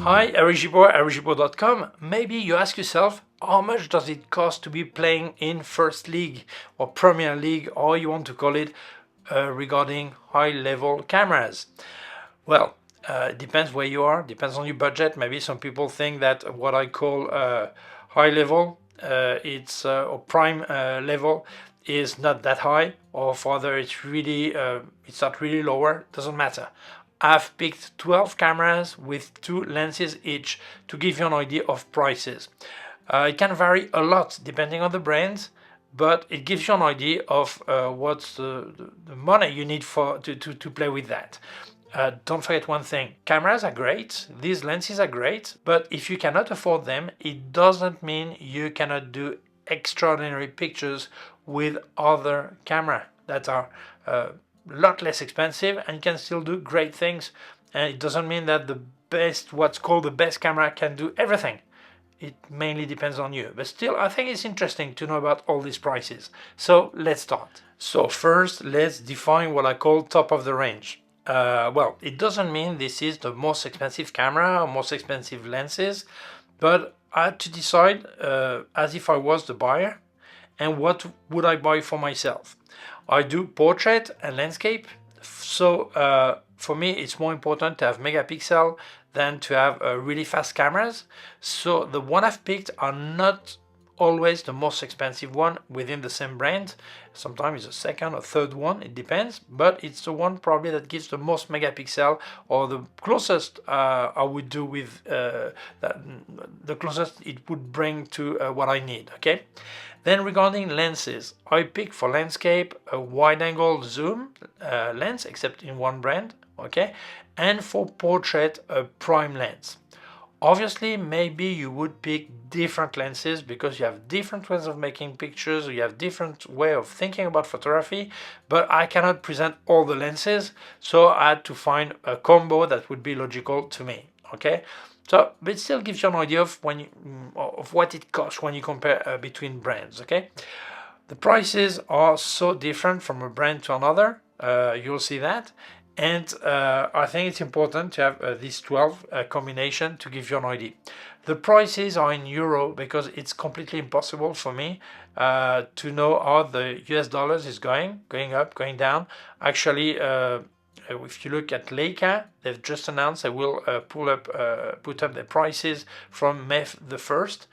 Hi, Gibaud.com. Maybe you ask yourself, how much does it cost to be playing in First League or Premier League, or you want to call it, regarding high-level cameras? Well, it depends where you are, depends on your budget. Maybe some people think that what I call high level, or prime level, is not that high, or further it's really it's not really lower. Doesn't matter. I've picked 12 cameras with 2 lenses each to give you an idea of prices. It can vary a lot depending on the brand, but it gives you an idea of what's the money you need to play with that. Don't forget one thing, cameras are great, these lenses are great, but if you cannot afford them, it doesn't mean you cannot do extraordinary pictures with other cameras that are a lot less expensive and can still do great things. And it doesn't mean that the best, what's called the best camera, can do everything. It mainly depends on you, but still I think it's interesting to know about all these prices. So let's start. So first, let's define what I call top of the range. Well, it doesn't mean this is the most expensive camera or most expensive lenses, but I had to decide as if I was the buyer, and what would I buy for myself. I do portrait and landscape, so for me it's more important to have megapixel than to have really fast cameras. So the one I've picked are not always the most expensive one within the same brand. Sometimes it's a second or third one, it depends, but it's the one probably that gives the most megapixel, or the closest I would do with the closest it would bring to what I need. Okay. Then regarding lenses, I pick for landscape a wide-angle zoom lens, except in one brand, okay, and for portrait a prime lens. Obviously, maybe you would pick different lenses because you have different ways of making pictures, you have different way of thinking about photography, but I cannot present all the lenses, so I had to find a combo that would be logical to me, okay? So, but it still gives you an idea of what it costs when you compare between brands, okay? The prices are so different from a brand to another, you'll see that. And I think it's important to have this 12 combination to give you an idea. The prices are in euro because it's completely impossible for me to know how the US dollars is going up, going down. Actually, if you look at Leica, they've just announced they will put up their prices from May the 1st.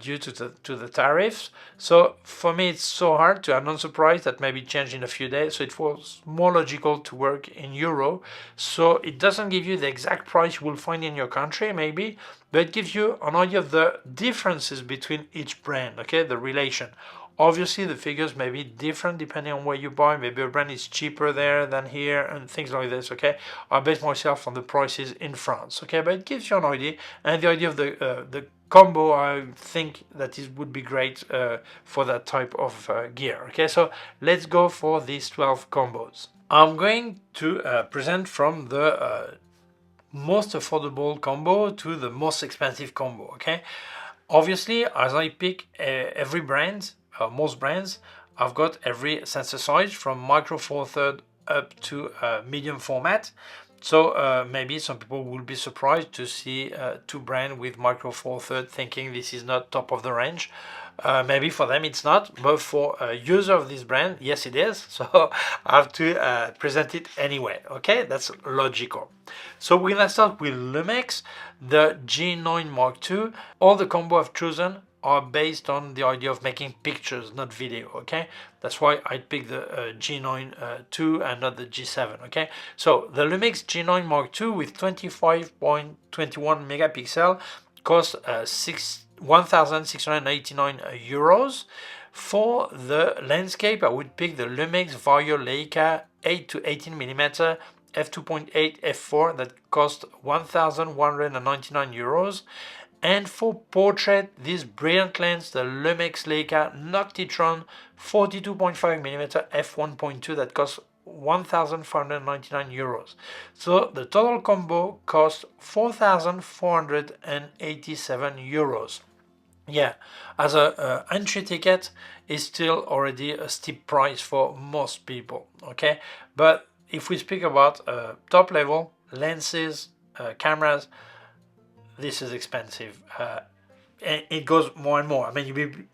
Due to the tariffs. So for me it's so hard to, I'm not surprised that maybe change in a few days, so it was more logical to work in euro. So it doesn't give you the exact price you will find in your country maybe, but it gives you an idea of the differences between each brand, okay, the relation. Obviously the figures may be different depending on where you buy. Maybe a brand is cheaper there than here and things like this, okay? I base myself on the prices in France, okay? But it gives you an idea, and the idea of the combo, I think that it would be great for that type of gear, okay? So let's go for these 12 combos. I'm going to present from the most affordable combo to the most expensive combo, okay? Obviously, as I pick every brand, most brands, I've got every sensor size from micro four third up to medium format. So maybe some people will be surprised to see 2 brands with micro four third, thinking this is not top of the range. Maybe for them it's not, but for a user of this brand, yes it is. So I have to present it anyway, okay? That's logical. So we're gonna start with Lumix, the G9 Mark II. All the combo I've chosen are based on the idea of making pictures, not video, okay? That's why I picked the G9 II and not the G7, okay? So the Lumix G9 Mark II with 25.21 megapixel costs 1,689 euros. For the landscape, I would pick the Lumix Vario Leica 8 to 18 mm f2.8 f4 that cost 1,199 euros. And for portrait, this brilliant lens, the Lumix Leica Noctitron 42.5mm f1.2 that costs 1,499 euros. So the total combo costs 4,487 euros. Yeah, as a entry ticket is still already a steep price for most people, okay? But if we speak about top level lenses, cameras, this is expensive. And it goes more and more. I mean,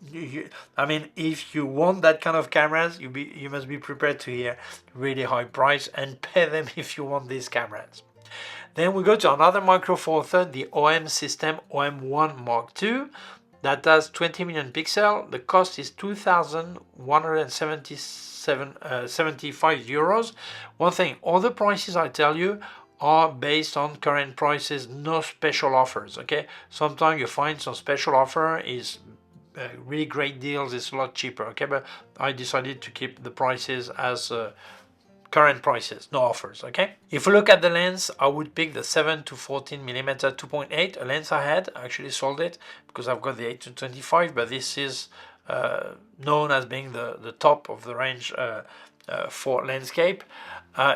I mean, if you want that kind of cameras, you must be prepared to hear really high price and pay them if you want these cameras. Then we go to another Micro Four Thirds, the OM system OM1 Mark II, that has 20 million pixels. The cost is 2,175 euros. One thing, all the prices I tell you are based on current prices, no special offers. Okay, sometimes you find some special offer is really great deals, it's a lot cheaper. Okay, but I decided to keep the prices as current prices, no offers. Okay, if we look at the lens, I would pick the 7 to 14 millimeter 2.8, a lens I actually sold it because I've got the 8 to 25, but this is known as being the top of the range for landscape.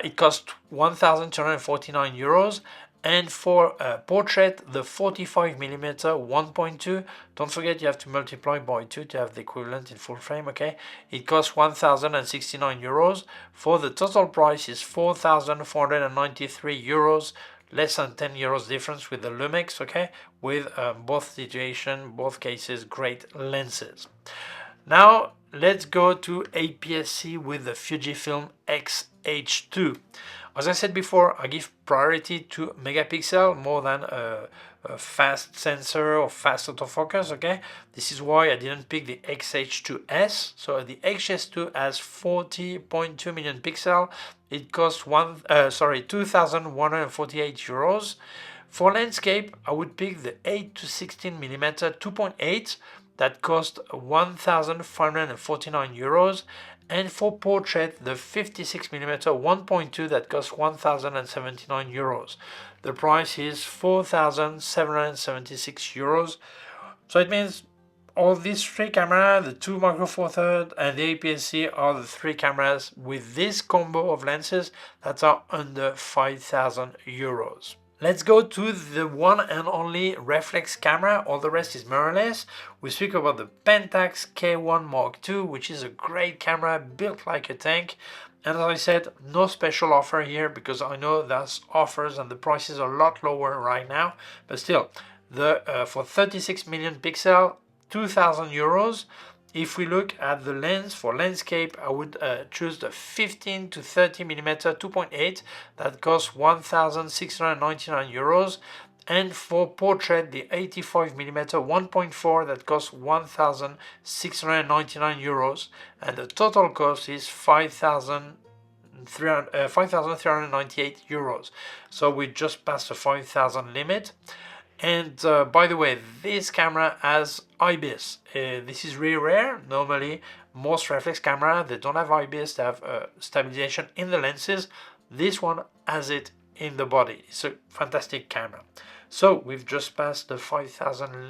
It cost 1,249 euros, and for portrait, the 45 millimeter 1.2. Don't forget you have to multiply by 2 to have the equivalent in full frame. Okay, it costs 1,069 euros. For the total price is 4,493 euros, less than 10 euros difference with the Lumix. Okay, with both situation, both cases, great lenses. Now let's go to APS-C with the Fujifilm X-H2. As I said before, I give priority to megapixel more than a fast sensor or fast autofocus. Okay, this is why I didn't pick the X-H2S. So the X-H2 has 40.2 million pixel. It costs 2,148 euros. For landscape, I would pick the 8 to 16 millimeter 2.8. That cost 1,549 euros, and for portrait the 56mm 1.2 that costs 1,079 euros. The price is 4,776 euros. So it means all these three cameras, the two Micro Four Thirds and the APS-C, are the three cameras with this combo of lenses that are under 5,000 euros. Let's go to the one and only reflex camera. All the rest is mirrorless. We speak about the Pentax K1 Mark II, which is a great camera built like a tank. And as I said, no special offer here because I know there's offers and the prices are a lot lower right now. But still, for 36 million pixel, 2,000 euros. If we look at the lens for landscape, I would choose the 15 to 30 millimeter 2.8 that costs 1,699 euros, and for portrait the 85 millimeter 1.4 that costs 1,699 euros, and the total cost is 5,398 euros. So we just passed the 5,000 limit. And by the way, this camera has IBIS. This is really rare. Normally, most reflex camera, they don't have IBIS, they have stabilization in the lenses. This one has it in the body. It's a fantastic camera. So we've just passed the 5,000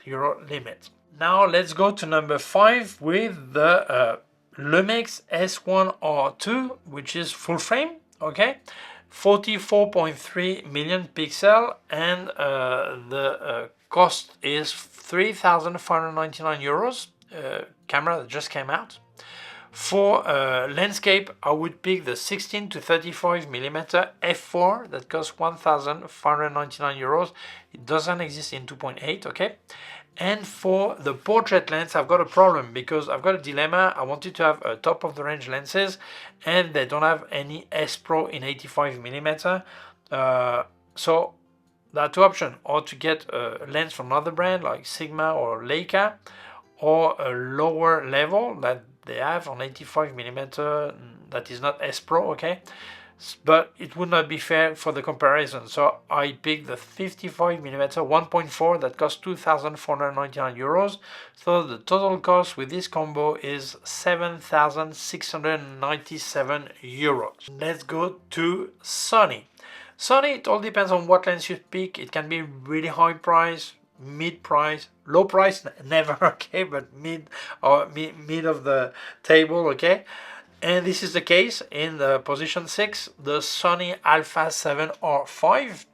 euro limit. Now let's go to number 5 with the Lumix S1R2, which is full frame. Okay. 44.3 million pixel, and the cost is 3,599 euros. Camera that just came out. For landscape, I would pick the 16 to 35 millimeter f4 that costs 1,599 euros. It doesn't exist in 2.8. Okay. And for the portrait lens, I've got a problem because I've got a dilemma. I wanted to have a top of the range lenses, and they don't have any S Pro in 85 millimeter. So there are two options: or to get a lens from another brand like Sigma or Leica, or a lower level that they have on 85 millimeter that is not S Pro. Okay. But it would not be fair for the comparison, so I picked the 55 millimeter 1.4 that costs 2,499 euros. So the total cost with this combo is 7,697 euros. Let's go to Sony. Sony, it all depends on what lens you pick. It can be really high price, mid price, low price, never. Okay, but mid or mid of the table. Okay. And this is the case in the position 6, the Sony Alpha 7R5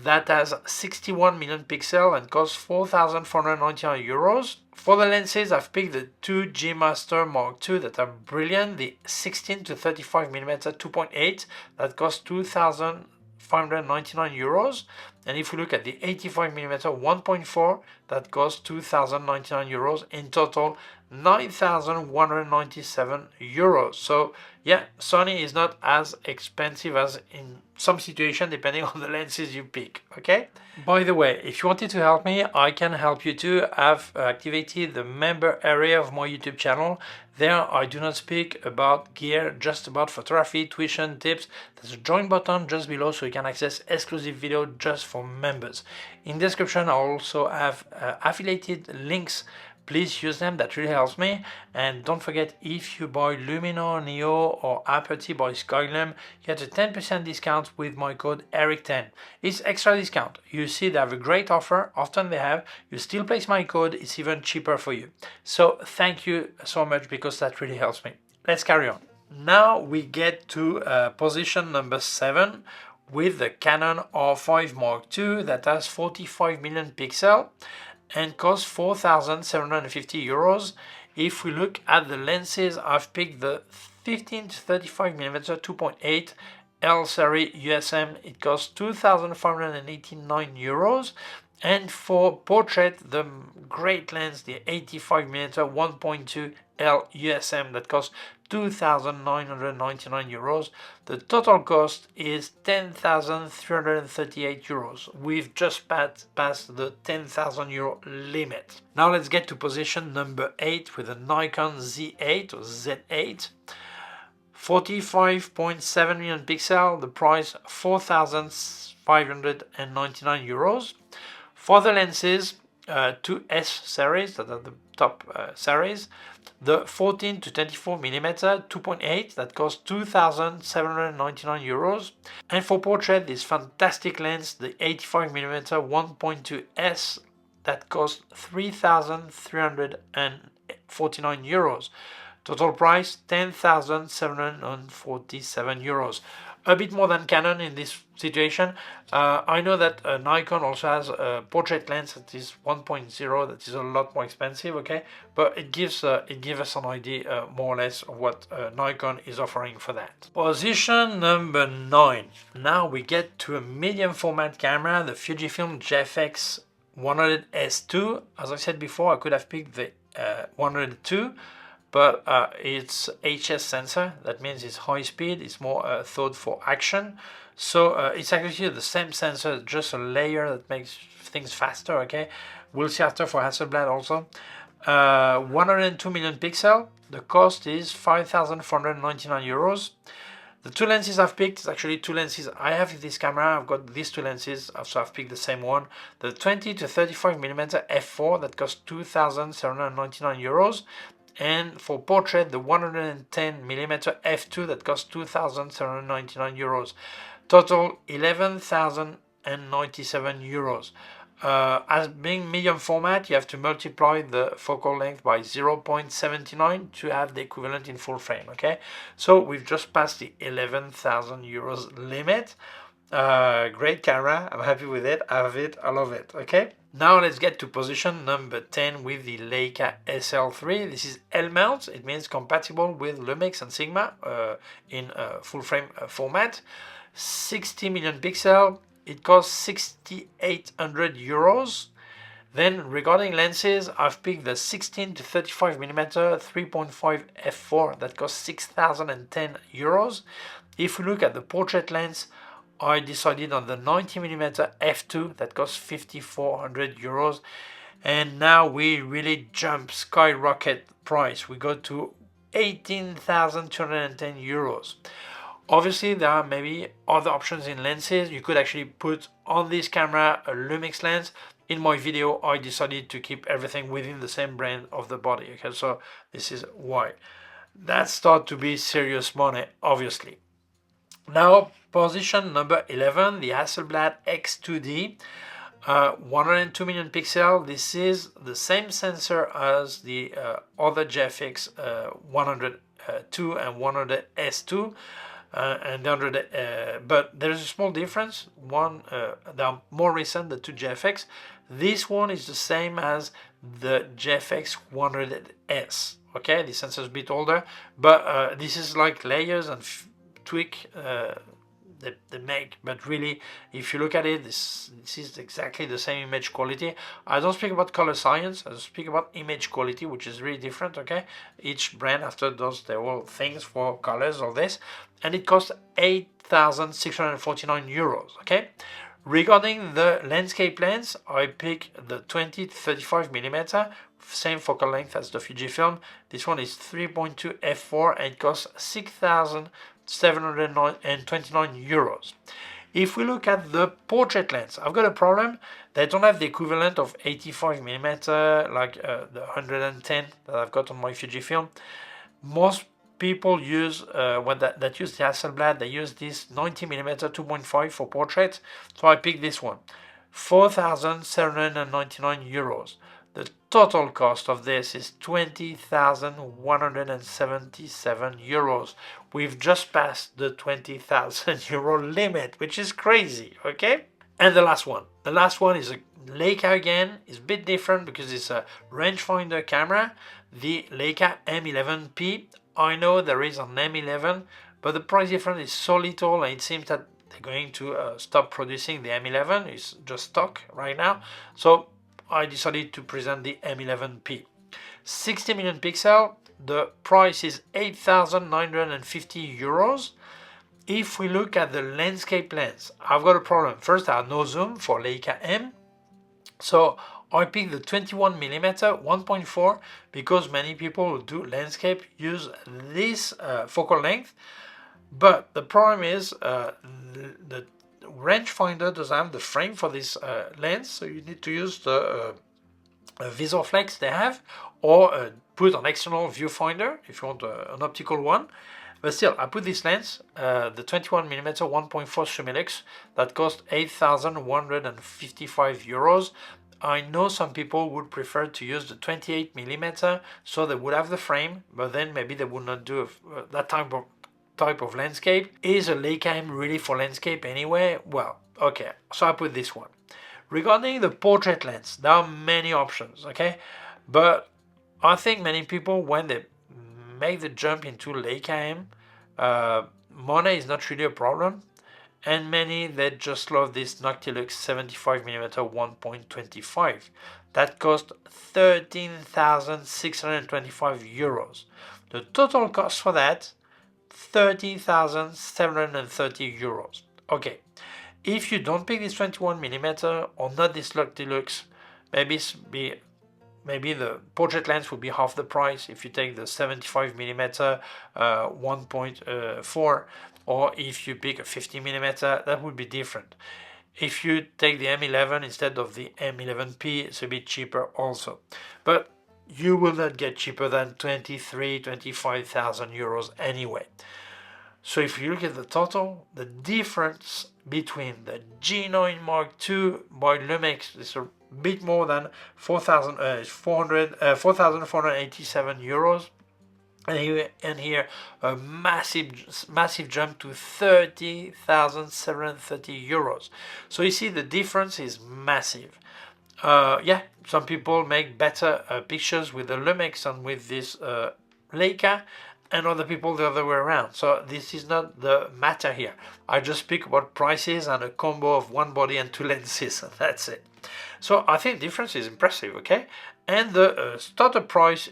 that has 61 million pixels and costs 4,499 euros. For the lenses, I've picked the two G Master Mark II that are brilliant, the 16 to 35 millimeter 2.8 that costs 2,000 599 euros. And if we look at the 85mm 1.4, that costs 2,099 euros. In total, 9,197 euros. So yeah, Sony is not as expensive as in some situations, depending on the lenses you pick, okay? By the way, if you wanted to help me, I can help you too. I've activated the member area of my YouTube channel. There I do not speak about gear, just about photography, tuition, tips. There's a join button just below so you can access exclusive video just for members. In the description I also have affiliated links. Please use them, that really helps me. And don't forget, if you buy Luminar Neo or Aperty by Skylum, you get a 10% discount with my code ERIC10. It's extra discount. You see they have a great offer, often they have. You still place my code, it's even cheaper for you. So thank you so much because that really helps me. Let's carry on. Now we get to position number 7 with the Canon R5 Mark II that has 45 million pixels and costs 4,750 euros. If we look at the lenses, I've picked the 15 to 35mm 2.8 L series USM. It costs 2,589 euros. And for portrait, the great lens, the 85mm 1.2 L USM, that costs 2,999 euros. The total cost is 10,338 euros. We've just passed the 10,000 euro limit. Now let's get to position number 8 with a Nikon Z8 or Z8. 45.7 million pixels, the price 4,599 euros. For the lenses, two S series, that are the top series, the 14 to 24mm 2.8 that costs 2,799 euros. And for portrait, this fantastic lens, the 85mm 1.2 S, that costs 3,349 euros. Total price 10,747 euros. A bit more than Canon in this situation. I know that Nikon also has a portrait lens that is 1.0 that is a lot more expensive, okay? But it gives us an idea more or less of what Nikon is offering for that. Position number 9. Now we get to a medium format camera, the Fujifilm GFX 100S2. As I said before, I could have picked the 102. But it's HS sensor, that means it's high speed, it's more thought for action. So it's actually the same sensor, just a layer that makes things faster, okay? We'll see after for Hasselblad also. 102 million pixel, the cost is 5,499 euros. The two lenses I've picked is actually two lenses I have in this camera. I've got these two lenses, so I've picked the same one. The 20 to 35mm f4 that costs 2,799 euros. And for portrait, the 110mm f2 that costs 2,799 euros. Total 11,097 euros. As being medium format, you have to multiply the focal length by 0.79 to have the equivalent in full frame, okay? So we've just passed the 11,000 euros limit. Great camera, I'm happy with it, I have it, I love it, okay? Now let's get to position number 10 with the Leica SL3. This is L-mount, it means compatible with Lumix and Sigma in full frame format. 60 million pixel, it costs 6,800 euros. Then regarding lenses, I've picked the 16 to 35mm 3.5 f4 that costs 6,010 euros. If we look at the portrait lens, I decided on the 90mm f2 that costs 5,400 euros. And now we really skyrocket price. We go to 18,210 euros. Obviously, there are maybe other options in lenses. You could actually put on this camera a Lumix lens. In my video, I decided to keep everything within the same brand of the body. Okay, so this is why. That starts to be serious money, obviously. Now, position number 11, the Hasselblad X2D. 102 million pixel. This is the same sensor as the other GFX 102 and 100S2. And the 100, but there is a small difference. One, they are more recent, the two GFX. This one is the same as the GFX 100S. Okay, the sensor is a bit older, but this is like layers and tweak they make, but really, if you look at it, this is exactly the same image quality. I don't speak about color science, I speak about image quality, which is really different, okay? Each brand after does their own things for colors or this, and it costs 8,649 euros, okay? Regarding the landscape lens, I pick the 20-35mm, same focal length as the Fujifilm. This one is 3.2 f4 and it costs 6,729 euros. If we look at the portrait lens, I've got a problem. They don't have the equivalent of 85mm, like the 110 that I've got on my Fujifilm. Most people use that use the Hasselblad, they use this 90mm 2.5 for portraits, so I picked this one, 4,799 euros. The total cost of this is 20,177 euros. We've just passed the 20,000 euro limit, which is crazy, okay? And the last one is a Leica again. It's a bit different because it's a rangefinder camera, the Leica M11P. I know there is an M11, but the price difference is so little, and it seems that they're going to stop producing the M11. It's just stock right now. So I decided to present the M11P. 60 million pixel, the price is 8,950 euros. If we look at the landscape lens, I've got a problem. First, I have no zoom for Leica M. So I picked the 21mm 1.4 because many people who do landscape use this focal length. But the problem is the rangefinder doesn't have the frame for this lens, so you need to use the VisorFlex they have, or put an external viewfinder if you want an optical one. But still, I put this lens, the 21mm 1.4 Summilux, that cost 8,155 euros. I know some people would prefer to use the 28mm, so they would have the frame, but then maybe they would not do that type of landscape. Is a Leica M really for landscape anyway? Well, okay, so I put this one. Regarding the portrait lens, there are many options, okay? But I think many people, when they make the jump into Leica M, money is not really a problem. And many that just love this Noctilux 75mm 1.25. That cost 13,625 euros. The total cost for that, 30,730 euros. Okay, if you don't pick this 21mm or not this Noctilux, maybe the portrait lens would be half the price if you take the 75mm 1.4, or if you pick a 50mm, that would be different. If you take the M11 instead of the M11P, it's a bit cheaper also. But you will not get cheaper than 23,000–25,000 euros anyway. So if you look at the total, the difference between the G9 Mark II by Lumix is a bit more than 4,487 euros. And here a massive jump to 30,730 euros. So you see the difference is massive. Yeah, some people make better pictures with the Lumix and with this Leica, and other people the other way around. So this is not the matter here. I just speak about prices and a combo of one body and two lenses, and that's it. So I think the difference is impressive, okay? And the starter price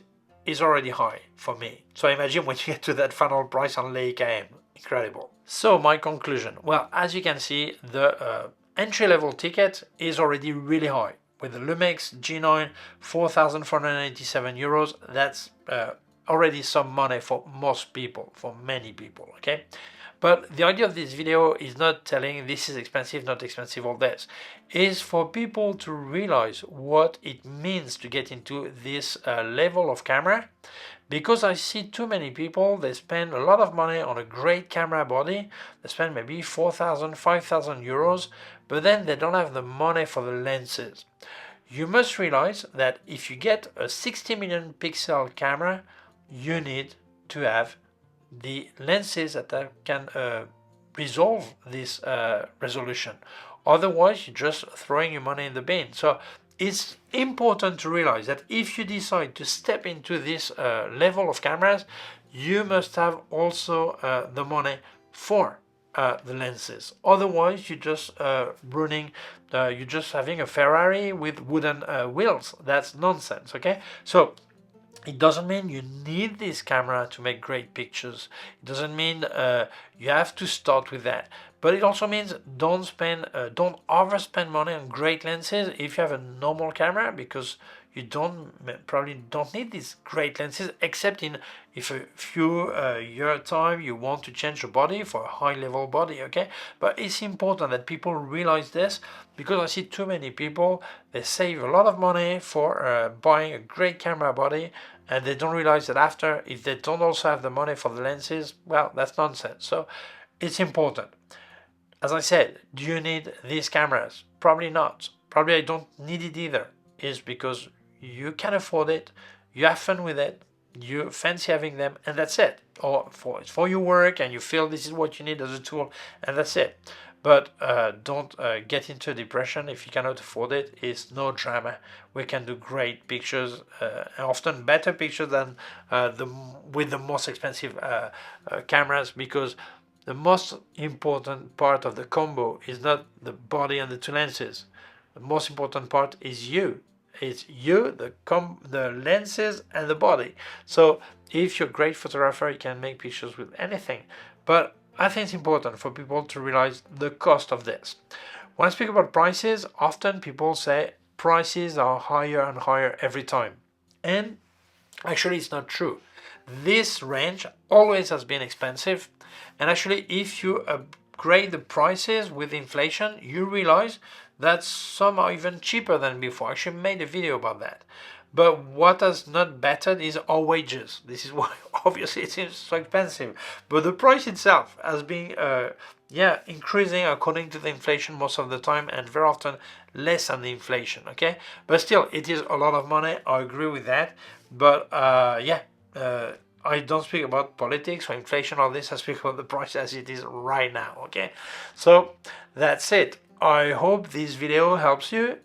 is already high for me. So imagine when you get to that final price on Leica M. Incredible. So my conclusion. Well, as you can see, the entry-level ticket is already really high. With the Lumix G9, 4,487 euros, that's already some money for most people, for many people, okay? But the idea of this video is not telling this is expensive, not expensive, all this. Is for people to realize what it means to get into this level of camera. Because I see too many people, they spend a lot of money on a great camera body. They spend maybe 4,000, 5,000 euros, but then they don't have the money for the lenses. You must realize that if you get a 60 million pixel camera, you need to have the lenses that can resolve this resolution. Otherwise, you're just throwing your money in the bin. So it's important to realize that if you decide to step into this level of cameras, you must have also the money for the lenses. Otherwise, you're just you're just having a Ferrari with wooden wheels. That's nonsense, okay? So it doesn't mean you need this camera to make great pictures. It doesn't mean you have to start with that. But it also means don't overspend money on great lenses if you have a normal camera, because you probably don't need these great lenses, except if a few year time you want to change the body for a high level body, okay? But it's important that people realize this, because I see too many people, they save a lot of money for buying a great camera body, and they don't realize that after, if they don't also have the money for the lenses, well, that's nonsense. So it's important. As I said, do you need these cameras? Probably not. Probably I don't need it either. It's because you can afford it, you have fun with it, you fancy having them, and that's it. Or it's for your work and you feel this is what you need as a tool, and that's it. But don't get into depression if you cannot afford it. It's no drama. We can do great pictures, and often better pictures than with the most expensive cameras, because the most important part of the combo is not the body and the two lenses. The most important part is you. It's you, the lenses, and the body. So if you're a great photographer, you can make pictures with anything. But I think it's important for people to realize the cost of this. When I speak about prices, often people say prices are higher and higher every time. And actually, it's not true. This range always has been expensive. And actually, if you upgrade the prices with inflation, you realize that some are even cheaper than before. I actually made a video about that. But what has not bettered is our wages. This is why obviously it seems so expensive. But the price itself has been increasing according to the inflation most of the time, and very often less than the inflation, okay? But still, it is a lot of money. I agree with that. But I don't speak about politics or inflation or this. I speak about the price as it is right now, okay? So that's it. I hope this video helps you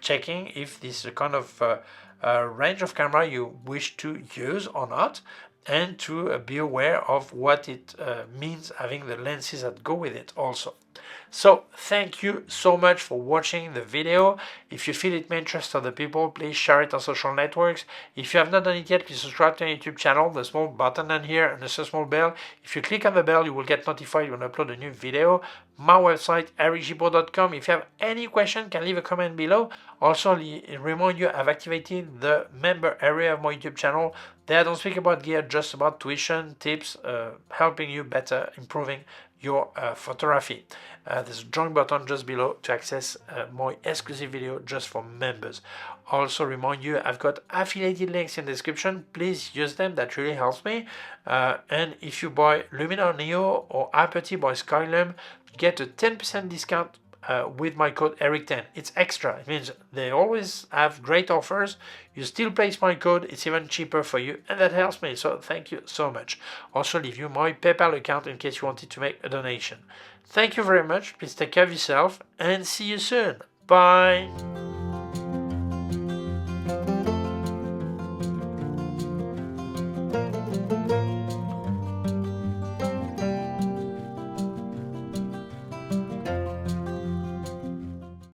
checking if this is a kind of range of camera you wish to use or not, and to be aware of what it means having the lenses that go with it also. So thank you so much for watching the video. If you feel it may interest other people, please share it on social networks. If you have not done it yet, please subscribe to my YouTube channel. The small button down here and the small bell. If you click on the bell, you will get notified when I upload a new video. My website, Gibaud.com. If you have any question, you can leave a comment below. Also, remind you, I've activated the member area of my YouTube channel. There I don't speak about gear, just about tuition, tips, helping you better improving your photography. There's a join button just below to access my exclusive video just for members. Also remind you, I've got affiliated links in the description. Please use them, that really helps me. And if you buy Luminar Neo or Aperty by Skylum, get a 10% discount with my code ERIC10. It's extra. It means they always have great offers. You still place my code, it's even cheaper for you, and that helps me, so thank you so much. Also leave you my PayPal account in case you wanted to make a donation. Thank you very much. Please take care of yourself and see you soon. Bye.